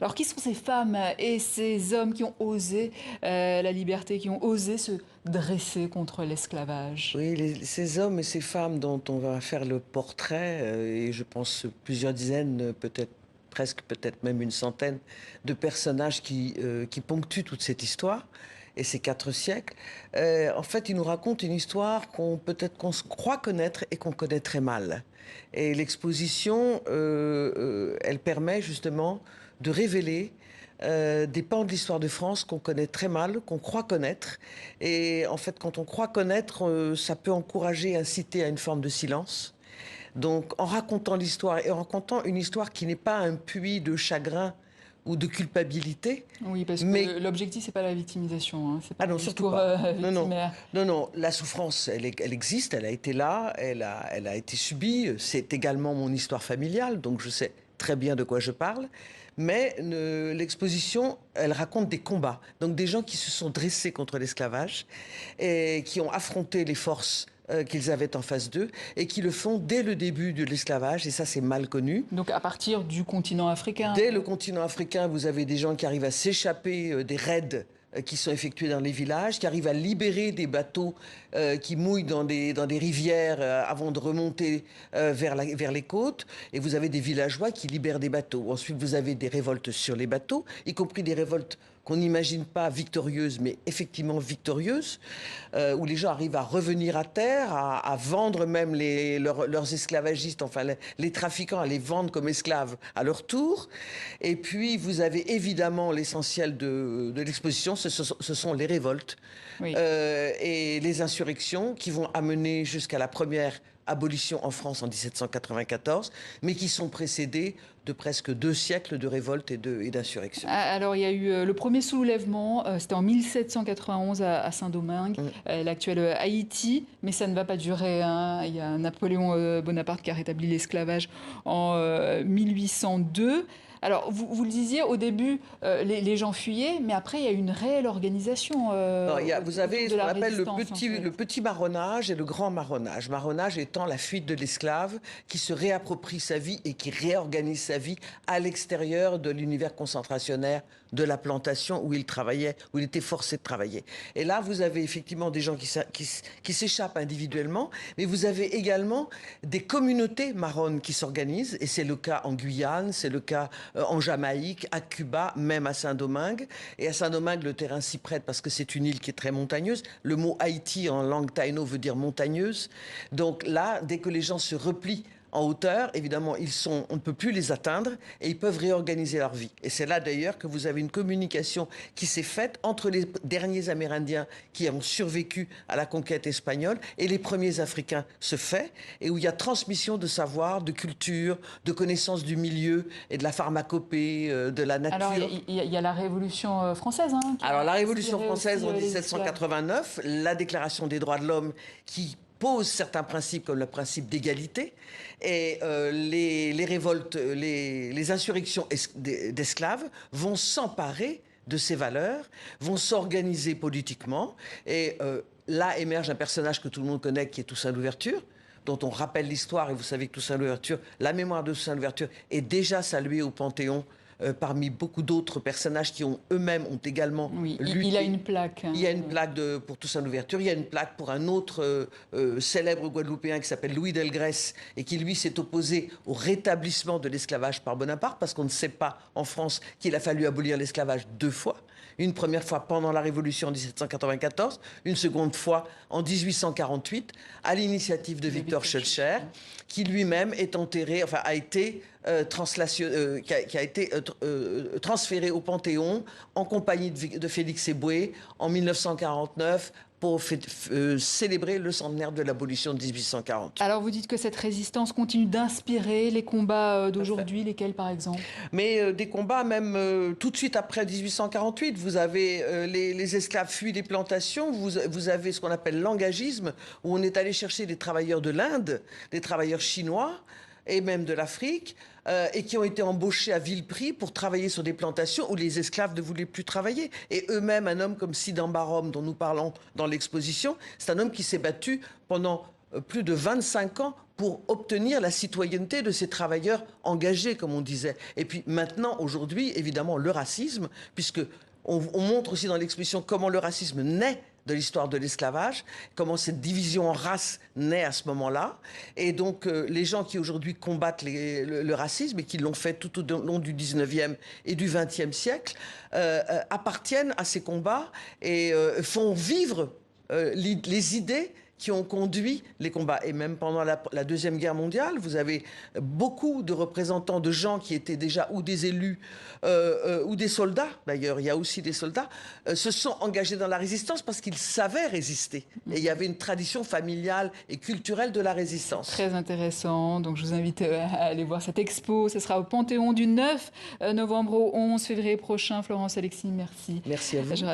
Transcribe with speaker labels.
Speaker 1: Alors, qui sont ces femmes et ces hommes qui ont osé la liberté, qui ont osé se dresser contre l'esclavage?
Speaker 2: Oui, ces hommes et ces femmes dont on va faire le portrait, et je pense plusieurs dizaines, peut-être presque, peut-être même une centaine de personnages qui ponctuent toute cette histoire et ces 4 siècles. En fait, ils nous racontent une histoire qu'on se croit connaître et qu'on connaît très mal. Et l'exposition, elle permet justement de révéler des pans de l'histoire de France qu'on connaît très mal, qu'on croit connaître. Et en fait, quand on croit connaître, ça peut encourager, inciter à une forme de silence. Donc, en racontant l'histoire et en racontant une histoire qui n'est pas un puits de chagrin ou de culpabilité,
Speaker 1: Oui, parce
Speaker 2: mais
Speaker 1: que l'objectif, c'est pas la victimisation, hein, c'est pas
Speaker 2: ah
Speaker 1: un
Speaker 2: non, surtout
Speaker 1: discours
Speaker 2: pas. Non, non,
Speaker 1: victimaire.
Speaker 2: non, non. La souffrance, elle existe, elle a été là, elle a été subie. C'est également mon histoire familiale, donc je sais très bien de quoi je parle. Mais l'exposition, elle raconte des combats, donc des gens qui se sont dressés contre l'esclavage et qui ont affronté les forces qu'ils avaient en face d'eux et qui le font dès le début de l'esclavage, et ça c'est mal connu.
Speaker 1: Donc, à partir du continent africain.
Speaker 2: Dès le continent africain, vous avez des gens qui arrivent à s'échapper des raids qui sont effectués dans les villages, qui arrivent à libérer des bateaux qui mouillent dans des rivières avant de remonter vers les côtes. Et vous avez des villageois qui libèrent des bateaux. Ensuite, vous avez des révoltes sur les bateaux, y compris des révoltes qu'on n'imagine pas victorieuses, mais effectivement victorieuses, où les gens arrivent à revenir à terre, à vendre même leurs esclavagistes, enfin les trafiquants, à les vendre comme esclaves à leur tour. Et puis, vous avez évidemment l'essentiel de l'exposition, ce sont les révoltes
Speaker 1: Oui.
Speaker 2: et les insurrections qui vont amener jusqu'à la première abolition en France en 1794, mais qui sont précédées de presque 2 siècles de révoltes et d'insurrections.
Speaker 1: Alors, il y a eu le premier soulèvement, c'était en 1791 à Saint-Domingue, l'actuel Haïti, mais ça ne va pas durer, hein. Il y a Napoléon Bonaparte qui a rétabli l'esclavage en 1802. Alors, vous le disiez, au début, les gens fuyaient, mais après, il y a eu une réelle organisation
Speaker 2: Non, vous avez
Speaker 1: autour
Speaker 2: ce
Speaker 1: de
Speaker 2: qu'on
Speaker 1: la
Speaker 2: appelle
Speaker 1: résistance, en fait.
Speaker 2: le petit marronnage et le grand marronnage. Marronnage étant la fuite de l'esclave qui se réapproprie sa vie et qui réorganise sa vie à l'extérieur de l'univers concentrationnaire de la plantation où il travaillait, où il était forcé de travailler. Et là, vous avez effectivement des gens qui s'échappent individuellement, mais vous avez également des communautés marronnes qui s'organisent, et c'est le cas en Guyane, c'est le cas en Jamaïque, à Cuba, même à Saint-Domingue. Et à Saint-Domingue, le terrain s'y prête parce que c'est une île qui est très montagneuse. Le mot Haïti en langue taïno veut dire montagneuse. Donc là, dès que les gens se replient en hauteur, évidemment, on ne peut plus les atteindre et ils peuvent réorganiser leur vie. Et c'est là d'ailleurs que vous avez une communication qui s'est faite entre les derniers Amérindiens qui ont survécu à la conquête espagnole et les premiers Africains se fait, et où il y a transmission de savoir, de culture, de connaissances du milieu et de la pharmacopée, de la nature.
Speaker 1: Alors, il y a la Révolution française, hein, qui
Speaker 2: Alors
Speaker 1: a
Speaker 2: la Révolution
Speaker 1: inspiré
Speaker 2: française
Speaker 1: aussi,
Speaker 2: en
Speaker 1: les esclaves.
Speaker 2: 1789, la Déclaration des droits de l'homme qui pose certains principes comme le principe d'égalité, et les révoltes, les insurrections d'esclaves vont s'emparer de ces valeurs, vont s'organiser politiquement, et là émerge un personnage que tout le monde connaît qui est Toussaint Louverture, dont on rappelle l'histoire, et vous savez que Toussaint Louverture, la mémoire de Toussaint Louverture est déjà saluée au Panthéon parmi beaucoup d'autres personnages qui eux-mêmes ont également
Speaker 1: Oui,
Speaker 2: lutté.
Speaker 1: il a une plaque, hein.
Speaker 2: Il y a une plaque pour Toussaint Louverture, il y a une plaque pour un autre célèbre Guadeloupéen qui s'appelle Louis Delgrès et qui, lui, s'est opposé au rétablissement de l'esclavage par Bonaparte, parce qu'on ne sait pas en France qu'il a fallu abolir l'esclavage 2 fois. Une première fois pendant la Révolution en 1794, une seconde fois en 1848, à l'initiative de Victor Schœlcher, qui lui-même est enterré, enfin a été qui a été transféré au Panthéon en compagnie de Félix Éboué en 1949 pour célébrer le centenaire de l'abolition de 1840.
Speaker 1: Alors, vous dites que cette résistance continue d'inspirer les combats d'aujourd'hui, lesquels par exemple?
Speaker 2: Mais des combats même tout de suite après 1848. Vous avez les esclaves fuient des plantations, vous avez ce qu'on appelle l'engagisme, où on est allé chercher des travailleurs de l'Inde, des travailleurs chinois et même de l'Afrique, et qui ont été embauchés à vil prix pour travailler sur des plantations où les esclaves ne voulaient plus travailler. Et eux-mêmes, un homme comme Sidan Barom, dont nous parlons dans l'exposition, c'est un homme qui s'est battu pendant plus de 25 ans pour obtenir la citoyenneté de ces travailleurs engagés, comme on disait. Et puis maintenant, aujourd'hui, évidemment, le racisme, puisque on montre aussi dans l'exposition comment le racisme naît de l'histoire de l'esclavage, comment cette division en races naît à ce moment-là. Et donc, les gens qui aujourd'hui combattent le racisme et qui l'ont fait tout au long du 19e et du 20e siècle, appartiennent à ces combats et font vivre les idées qui ont conduit les combats. Et même pendant la Deuxième Guerre mondiale, vous avez beaucoup de représentants de gens qui étaient déjà ou des élus ou des soldats, d'ailleurs, il y a aussi des soldats, se sont engagés dans la résistance parce qu'ils savaient résister. Et il y avait une tradition familiale et culturelle de la résistance.
Speaker 1: Très intéressant. Donc, je vous invite à aller voir cette expo. Ce sera au Panthéon du 9 novembre au 11 février prochain. Florence Alexis, merci.
Speaker 2: Merci à vous.